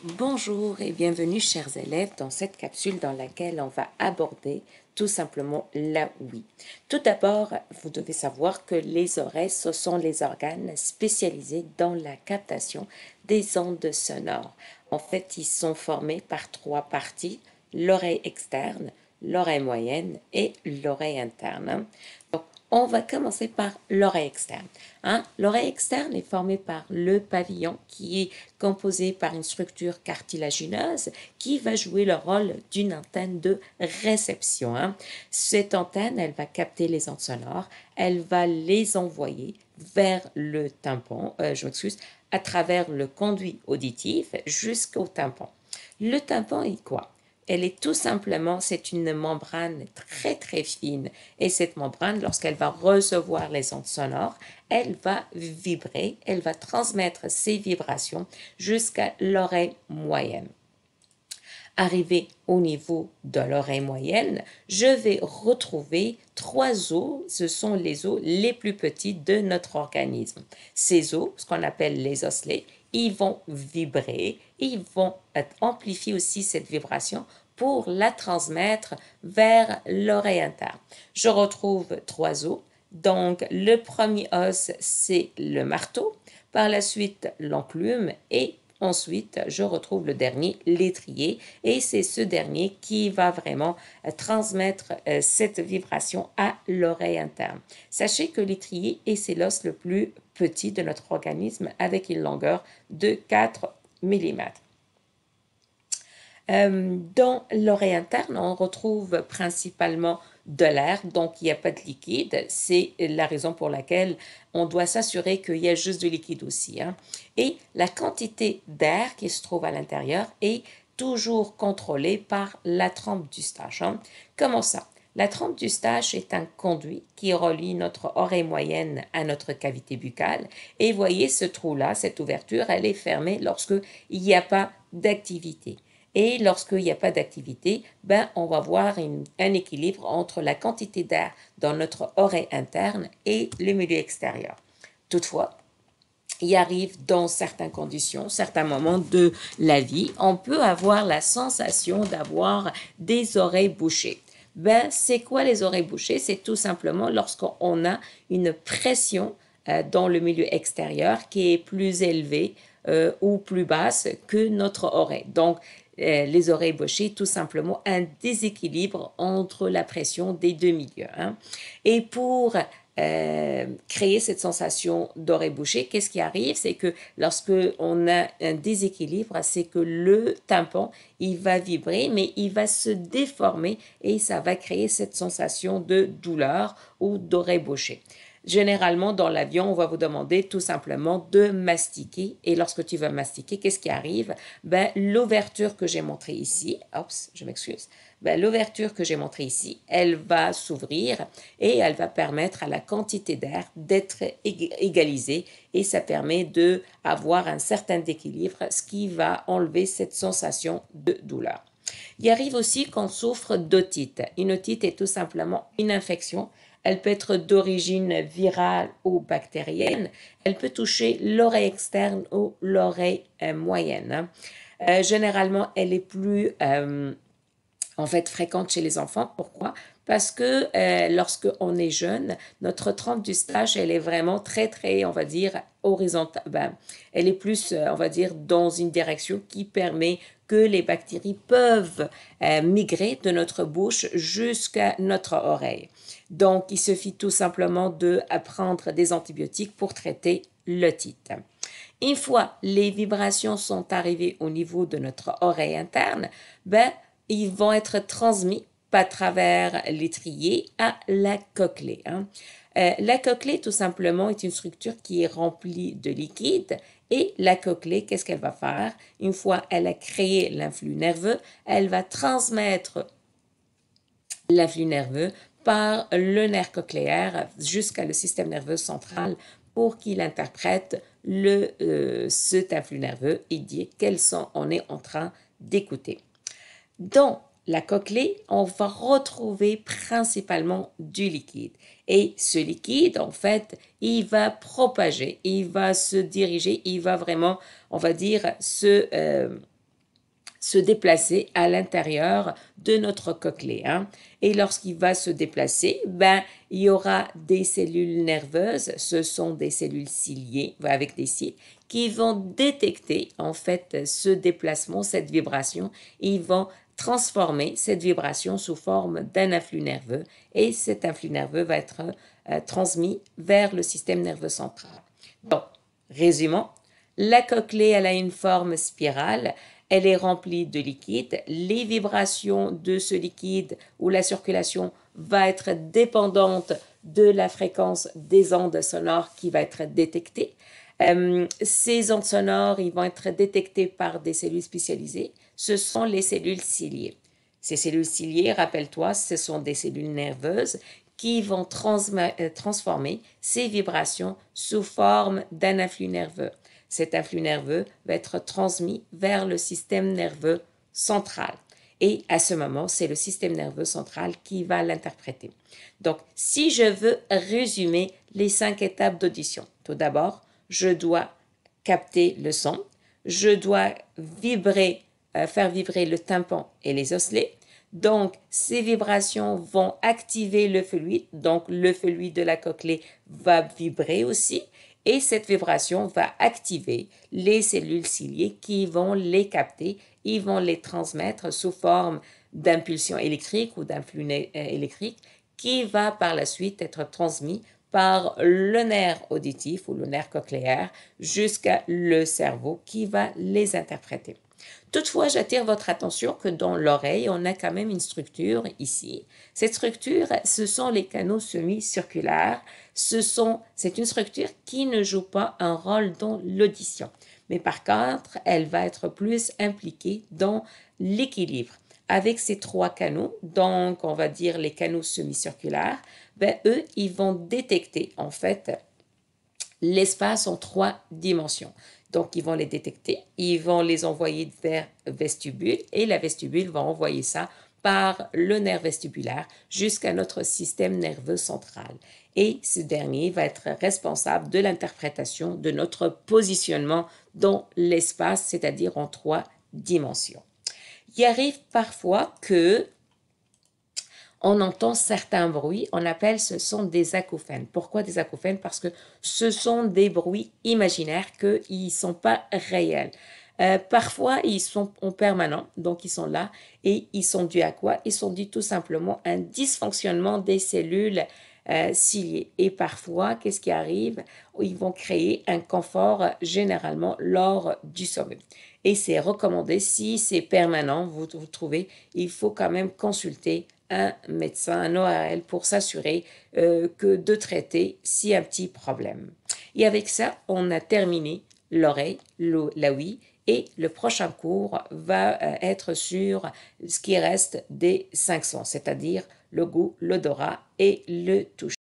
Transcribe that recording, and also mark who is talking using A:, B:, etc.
A: Bonjour et bienvenue chers élèves dans cette capsule dans laquelle on va aborder tout simplement la ouïe. Tout d'abord, vous devez savoir que les oreilles, ce sont les organes spécialisés dans la captation des ondes sonores. En fait, ils sont formés par trois parties, l'oreille externe, l'oreille moyenne et l'oreille interne. Donc, on va commencer par l'oreille externe. L'oreille externe est formée par le pavillon qui est composé par une structure cartilagineuse qui va jouer le rôle d'une antenne de réception. Cette antenne, elle va capter les ondes sonores, elle va les envoyer vers le tympan, à travers le conduit auditif jusqu'au tympan. Le tympan est quoi? Elle est tout simplement, c'est une membrane très très fine et cette membrane, lorsqu'elle va recevoir les ondes sonores, elle va vibrer, elle va transmettre ces vibrations jusqu'à l'oreille moyenne. Arrivé au niveau de l'oreille moyenne, je vais retrouver trois os, ce sont les os les plus petits de notre organisme. Ces os, ce qu'on appelle les osselets, ils vont vibrer, ils vont amplifier aussi cette vibration pour la transmettre vers l'oreille interne. Je retrouve trois os. Donc, le premier os, c'est le marteau. Par la suite, l'enclume et ensuite, je retrouve le dernier, l'étrier, et c'est ce dernier qui va vraiment transmettre cette vibration à l'oreille interne. Sachez que l'étrier est l'os le plus petit de notre organisme avec une longueur de 4 mm. Dans l'oreille interne, on retrouve principalement de l'air, donc il n'y a pas de liquide. C'est la raison pour laquelle on doit s'assurer qu'il y a juste de liquide aussi. Et la quantité d'air qui se trouve à l'intérieur est toujours contrôlée par la trempe d'Eustache. Comment ça? La trempe d'Eustache est un conduit qui relie notre oreille moyenne à notre cavité buccale. Et voyez ce trou-là, cette ouverture, elle est fermée lorsqu'il n'y a pas d'activité. Et lorsqu'il n'y a pas d'activité, on va voir un équilibre entre la quantité d'air dans notre oreille interne et le milieu extérieur. Toutefois, il arrive dans certaines conditions, certains moments de la vie, on peut avoir la sensation d'avoir des oreilles bouchées. C'est quoi les oreilles bouchées? C'est tout simplement lorsqu'on a une pression dans le milieu extérieur qui est plus élevée ou plus basse que notre oreille. Donc, les oreilles bouchées, tout simplement un déséquilibre entre la pression des deux milieux. Et pour créer cette sensation d'oreille bouchée, qu'est-ce qui arrive? C'est que lorsque on a un déséquilibre, c'est que le tympan, il va vibrer, mais il va se déformer et ça va créer cette sensation de douleur ou d'oreille bouchée. Généralement, dans l'avion, on va vous demander tout simplement de mastiquer. Et lorsque tu vas mastiquer, qu'est-ce qui arrive? L'ouverture que j'ai montrée ici, l'ouverture que j'ai montrée ici, elle va s'ouvrir et elle va permettre à la quantité d'air d'être égalisée et ça permet d'avoir un certain équilibre, ce qui va enlever cette sensation de douleur. Il arrive aussi qu'on souffre d'otite. Une otite est tout simplement une infection. Elle peut être d'origine virale ou bactérienne. Elle peut toucher l'oreille externe ou l'oreille moyenne. Généralement, elle est plus fréquente chez les enfants. Pourquoi? Parce que lorsqu'on est jeune, notre trempe d'Eustache, elle est vraiment très, très, on va dire, horizontale. Elle est plus, on va dire, dans une direction qui permet que les bactéries peuvent migrer de notre bouche jusqu'à notre oreille. Donc, il suffit tout simplement de prendre des antibiotiques pour traiter l'otite. Une fois les vibrations sont arrivées au niveau de notre oreille interne, ils vont être transmis à travers l'étrier à la cochlée. La cochlée, tout simplement, est une structure qui est remplie de liquide et la cochlée, qu'est-ce qu'elle va faire? Une fois elle a créé l'influx nerveux, elle va transmettre l'influx nerveux par le nerf cochléaire jusqu'à le système nerveux central pour qu'il interprète cet influx nerveux et dit quel son on est en train d'écouter. Dans la cochlée, on va retrouver principalement du liquide. Et ce liquide, en fait, il va propager, il va se diriger, il va vraiment, on va dire, se déplacer à l'intérieur de notre cochlée. Et lorsqu'il va se déplacer, il y aura des cellules nerveuses, ce sont des cellules ciliées avec des cils, qui vont détecter en fait ce déplacement, cette vibration, et ils vont transformer cette vibration sous forme d'un influx nerveux, et cet influx nerveux va être transmis vers le système nerveux central. Donc, résumons, la cochlée, elle a une forme spirale, elle est remplie de liquide. Les vibrations de ce liquide ou la circulation va être dépendante de la fréquence des ondes sonores qui va être détectée. Ces ondes sonores, ils vont être détectées par des cellules spécialisées. Ce sont les cellules ciliées. Ces cellules ciliées, rappelle-toi, ce sont des cellules nerveuses qui vont transformer ces vibrations sous forme d'un influx nerveux. Cet influx nerveux va être transmis vers le système nerveux central. Et à ce moment, c'est le système nerveux central qui va l'interpréter. Donc, si je veux résumer les 5 étapes d'audition, tout d'abord, je dois capter le son, je dois faire vibrer le tympan et les osselets. Donc, ces vibrations vont activer le fluide, donc le fluide de la cochlée va vibrer aussi, et cette vibration va activer les cellules ciliées qui vont les capter, ils vont les transmettre sous forme d'impulsion électrique ou d'influx électrique qui va par la suite être transmis par le nerf auditif ou le nerf cochléaire jusqu'à le cerveau qui va les interpréter. Toutefois, j'attire votre attention que dans l'oreille, on a quand même une structure ici. Cette structure, ce sont les canaux semi-circulaires. C'est une structure qui ne joue pas un rôle dans l'audition. Mais par contre, elle va être plus impliquée dans l'équilibre. Avec ces 3 canaux, donc on va dire les canaux semi-circulaires, eux, ils vont détecter en fait l'espace en 3 dimensions. Donc, ils vont les détecter, ils vont les envoyer vers vestibule et la vestibule va envoyer ça par le nerf vestibulaire jusqu'à notre système nerveux central. Et ce dernier va être responsable de l'interprétation de notre positionnement dans l'espace, c'est-à-dire en 3 dimensions. Il arrive parfois que on entend certains bruits, on appelle ce sont des acouphènes. Pourquoi des acouphènes? Parce que ce sont des bruits imaginaires qu'ils ne sont pas réels. Parfois, ils sont en permanent, donc ils sont là, et ils sont dus à quoi? Ils sont dus tout simplement à un dysfonctionnement des cellules ciliées. Et parfois, qu'est-ce qui arrive? Ils vont créer un confort généralement lors du sommeil. Et c'est recommandé, si c'est permanent, vous trouvez, il faut quand même consulter un médecin, un ORL, pour s'assurer que de traiter s'il y a un petit problème. Et avec ça, on a terminé l'oreille, la ouïe, et le prochain cours va être sur ce qui reste des 5 sens, c'est-à-dire le goût, l'odorat et le toucher.